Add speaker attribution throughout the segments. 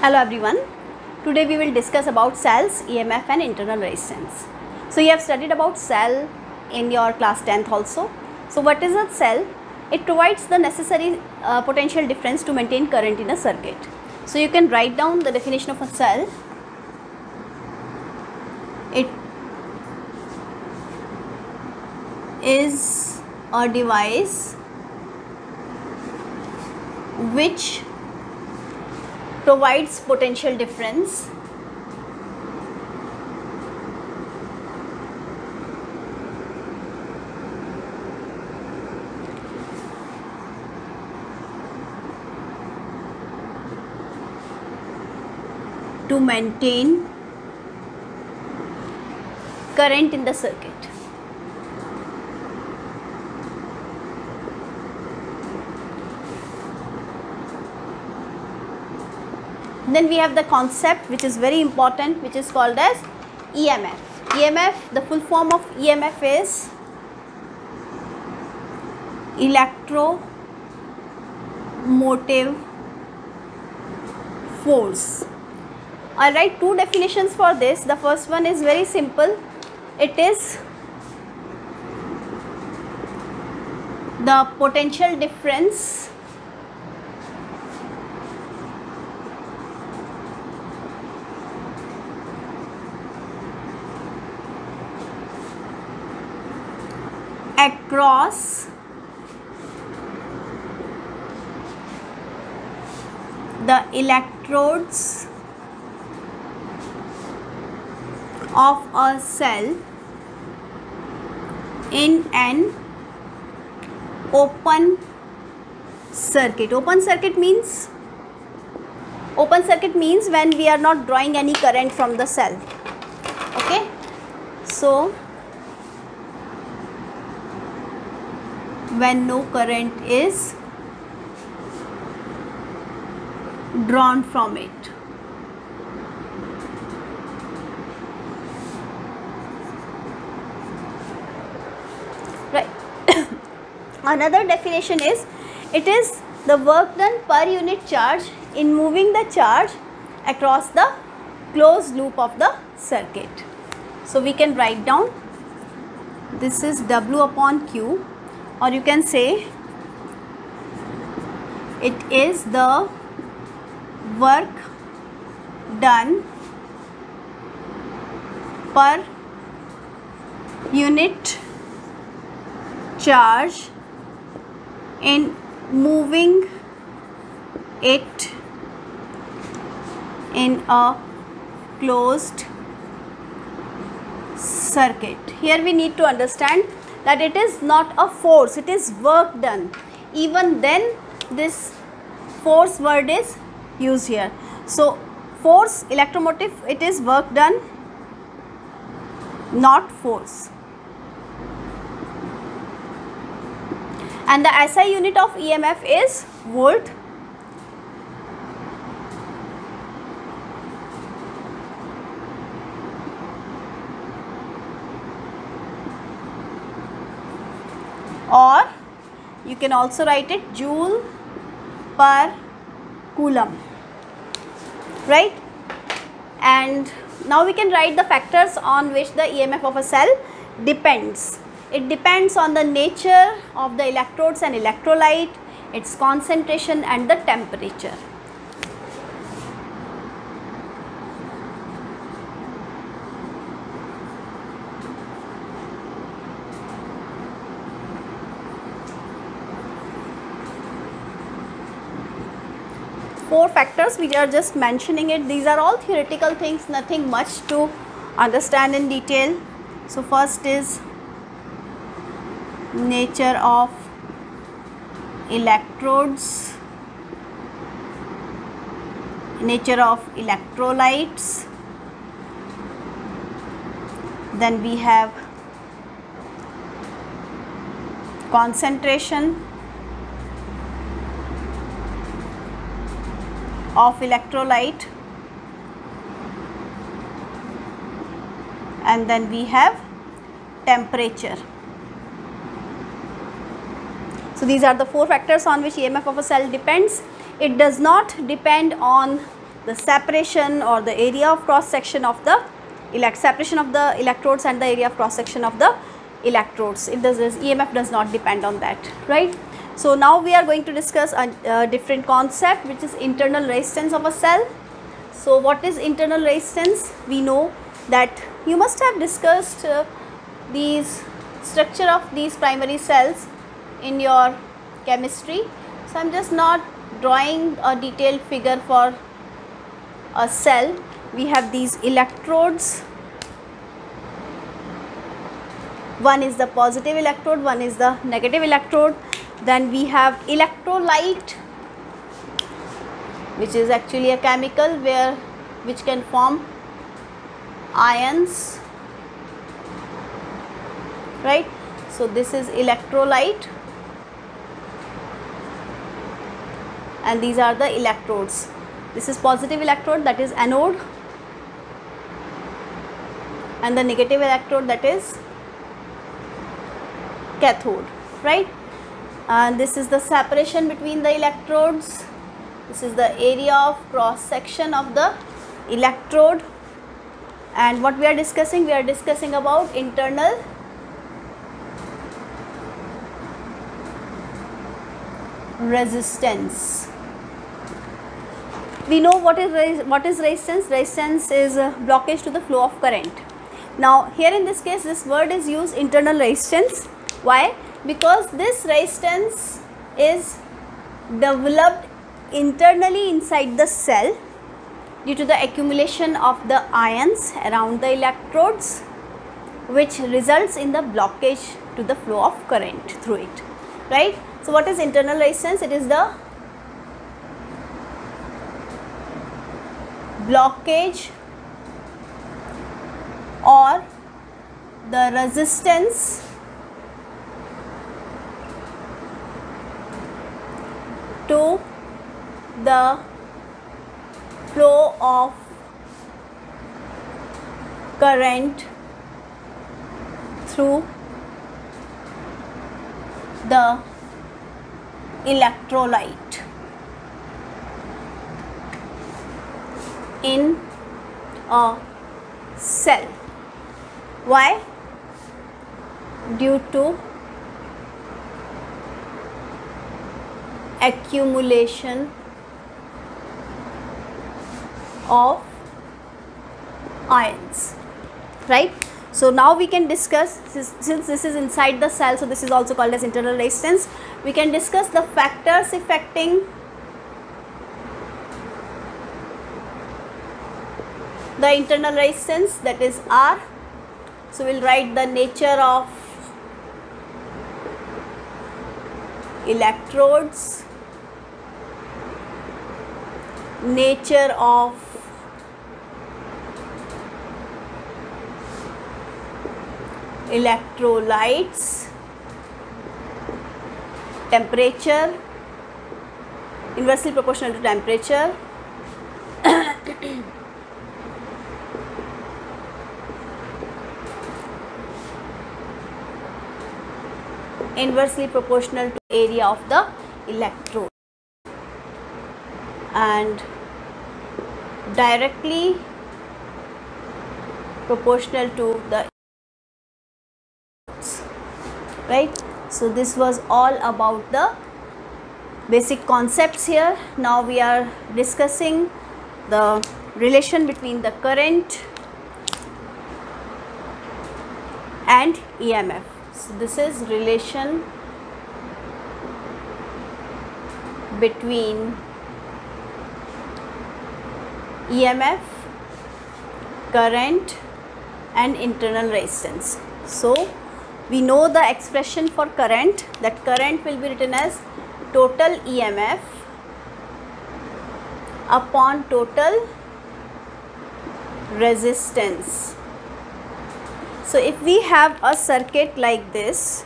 Speaker 1: Hello everyone. Today we will discuss about cells, EMF and internal resistance. So you have studied about cell in your class 10th also. So what is a cell? It provides the necessary potential difference to maintain current in a circuit. So you can write down the definition of a cell. It is a device which provides potential difference to maintain current in the circuit. Then we have the concept which is very important, which is called as EMF. EMF, the full form of EMF is electromotive force. I'll write two definitions for this. The first one is very simple. It is the potential difference across the electrodes of a cell in an open circuit. Open circuit means when we are not drawing any current from the cell. Okay, so when no current is drawn from it. Right. Another definition is, it is the work done per unit charge in moving the charge across the closed loop of the circuit. So we can write down, this is W upon Q, or you can say it is the work done per unit charge in moving it in a closed circuit. Here we need to understand that it is not a force, it is work done. Even then this force word is used here. So force, electromotive, it is work done, not force. And the SI unit of EMF is volt. Or you can also write it joule per coulomb, right? And now we can write the factors on which the EMF of a cell depends. It depends on the nature of the electrodes and electrolyte, its concentration and the temperature. Four factors, we are just mentioning it. These are all theoretical things, nothing much to understand in detail. So first is nature of electrodes, nature of electrolytes, then we have concentration of electrolyte, and then we have temperature. So these are the four factors on which EMF of a cell depends. It does not depend on the separation or the area of cross section of the separation of the electrodes and the area of cross section of the electrodes. EMF does not depend on that, right? So now we are going to discuss a different concept, which is internal resistance of a cell. So what is internal resistance? We know that you must have discussed these structure of these primary cells in your chemistry. So I am just not drawing a detailed figure for a cell. We have these electrodes. One is the positive electrode, one is the negative electrode. Then we have electrolyte, which is actually a chemical which can form ions, right? So this is electrolyte, and these are the electrodes. This is positive electrode, that is anode, and the negative electrode, that is cathode, right? And this is the separation between the electrodes. This is the area of cross section of the electrode. And what we are discussing? We are discussing about internal resistance. We know what is resistance. Resistance is a blockage to the flow of current. Now here in this case, this word is used, internal resistance. Why? Because this resistance is developed internally inside the cell due to the accumulation of the ions around the electrodes, which results in the blockage to the flow of current through it, right? So what is internal resistance? It is the blockage or the resistance to the flow of current through the electrolyte in a cell. Why? Due to accumulation of ions, right? So now we can discuss, since this is inside the cell, so this is also called as internal resistance. We can discuss the factors affecting the internal resistance, that is R. So we will write the nature of electrodes, nature of electrolytes, temperature, inversely proportional to temperature, inversely proportional to area of the electrode, and directly proportional to the, right? So this was all about the basic concepts here. Now we are discussing the relation between the current and EMF. So this is relation between EMF, current and internal resistance. So we know the expression for current, that current will be written as total EMF upon total resistance. So if we have a circuit like this,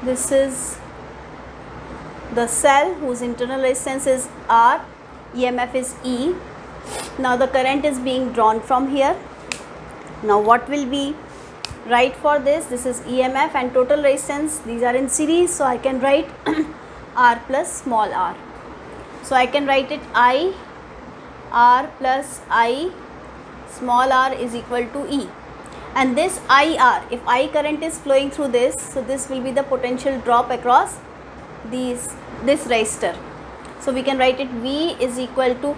Speaker 1: this is the cell whose internal resistance is R, EMF is E. Now the current is being drawn from here. Now what will be write for this is EMF and total resistance. These are in series, so I can write R plus small r. So I can write it I R plus I small r is equal to E. And this IR, if I current is flowing through this, so this will be the potential drop across this resistor. So we can write it V is equal to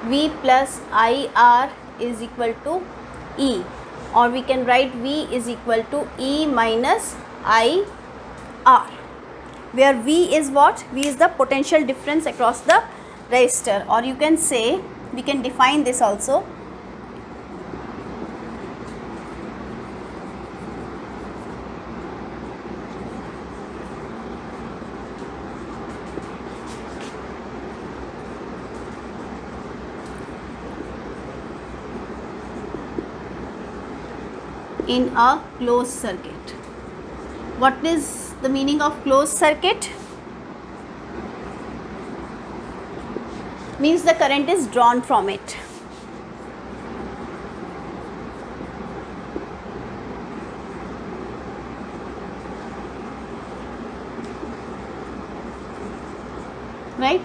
Speaker 1: V plus IR is equal to E, or we can write V is equal to E minus IR, where V is what? V is the potential difference across the resistor, or you can say, we can define this also. In a closed circuit. What is the meaning of closed circuit? Means the current is drawn from it. Right?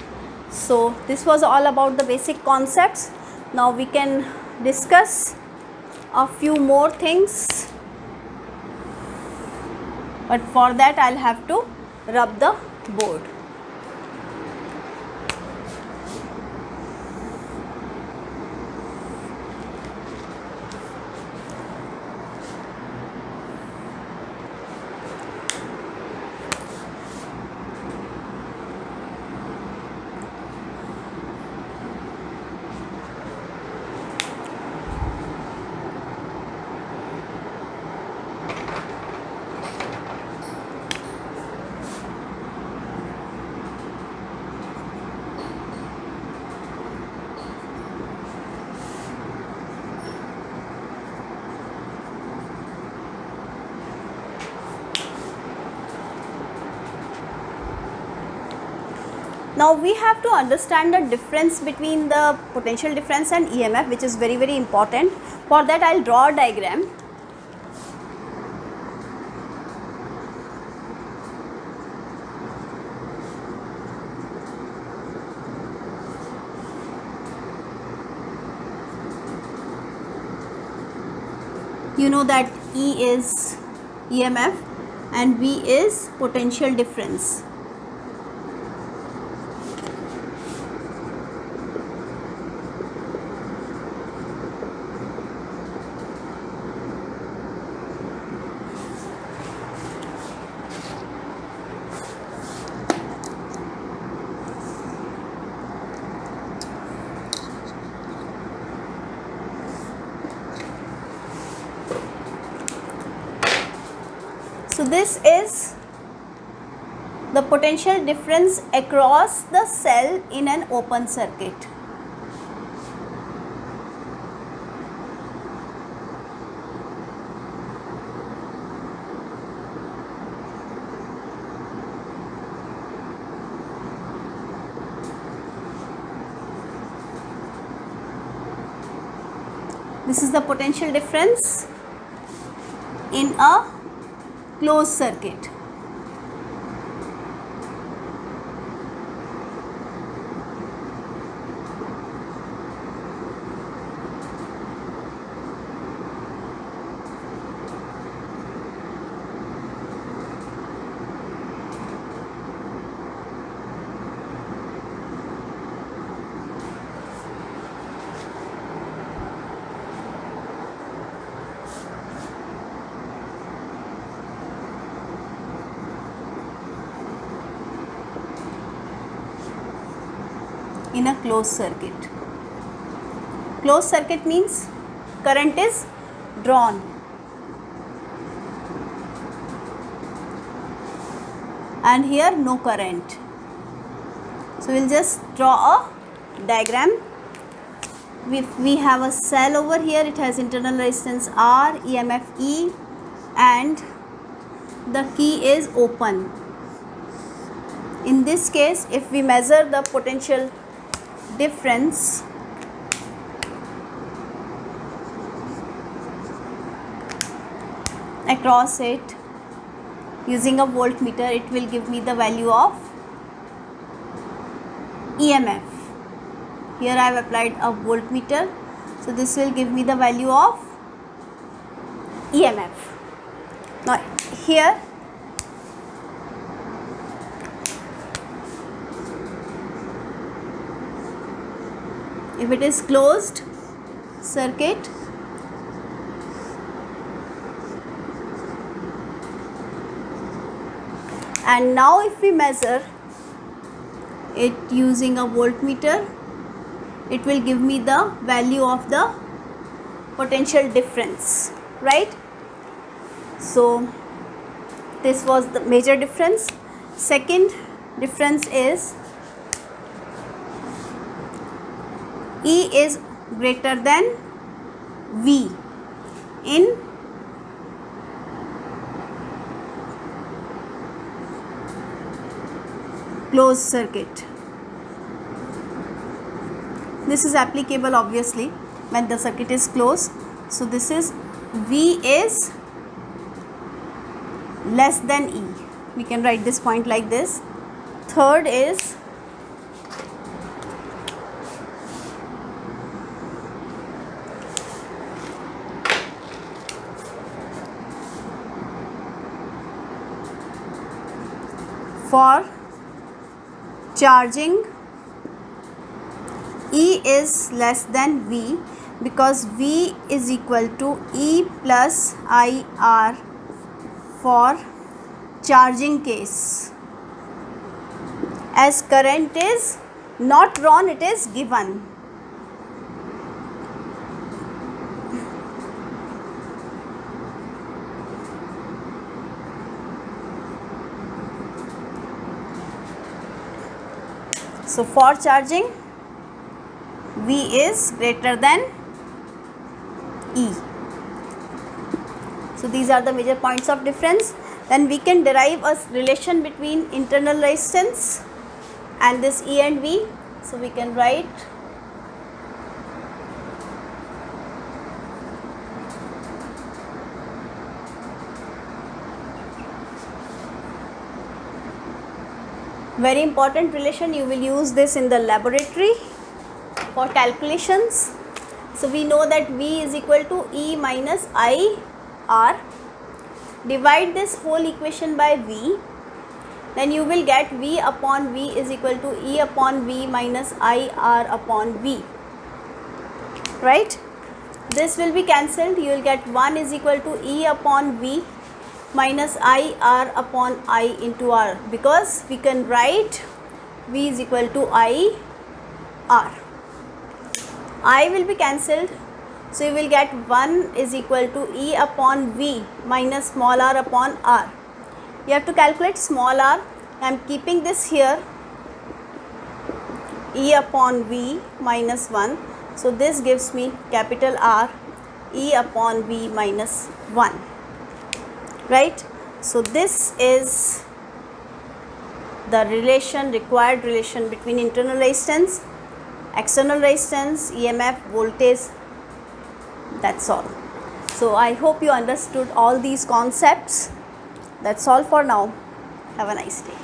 Speaker 1: So this was all about the basic concepts. Now we can discuss a few more things, but for that I'll have to rub the board. Now we have to understand the difference between the potential difference and EMF, which is very, very important. For that I'll draw a diagram. You know that E is EMF and V is potential difference. So this is the potential difference across the cell in an open circuit. This is the potential difference in a closed circuit. In a closed circuit. Closed circuit means current is drawn. And here no current. So we'll just draw a diagram. We have a cell over here, it has internal resistance R, EMF E, and the key is open. In this case, if we measure the potential difference, across it using a voltmeter, it will give me the value of EMF. Here I have applied a voltmeter, so this will give me the value of EMF. Now here if it is closed circuit, and now if we measure it using a voltmeter, it will give me the value of the potential difference, right? So this was the major difference. Second difference is E is greater than V in closed circuit. This is applicable obviously when the circuit is closed. So this is V is less than E. We can write this point like this. Third is for charging, E is less than V because V is equal to E plus IR for charging case, as current is not drawn, it is given. So for charging, V is greater than E. So these are the major points of difference. Then we can derive a relation between internal resistance and this E and V. So we can write very important relation. You will use this in the laboratory for calculations. So we know that V is equal to E minus IR. Divide this whole equation by V, then you will get V upon V is equal to E upon V minus IR upon V, right? This will be cancelled. You will get 1 is equal to E upon V minus IR upon I into R, because we can write V is equal to IR. I will be cancelled. So you will get 1 is equal to E upon V minus small r upon R. You have to calculate small r. I am keeping this here, E upon V minus 1. So this gives me capital R, E upon V minus 1, right? So this is the relation, required relation between internal resistance, external resistance, EMF, voltage. That's all. So I hope you understood all these concepts. That's all for now. Have a nice day.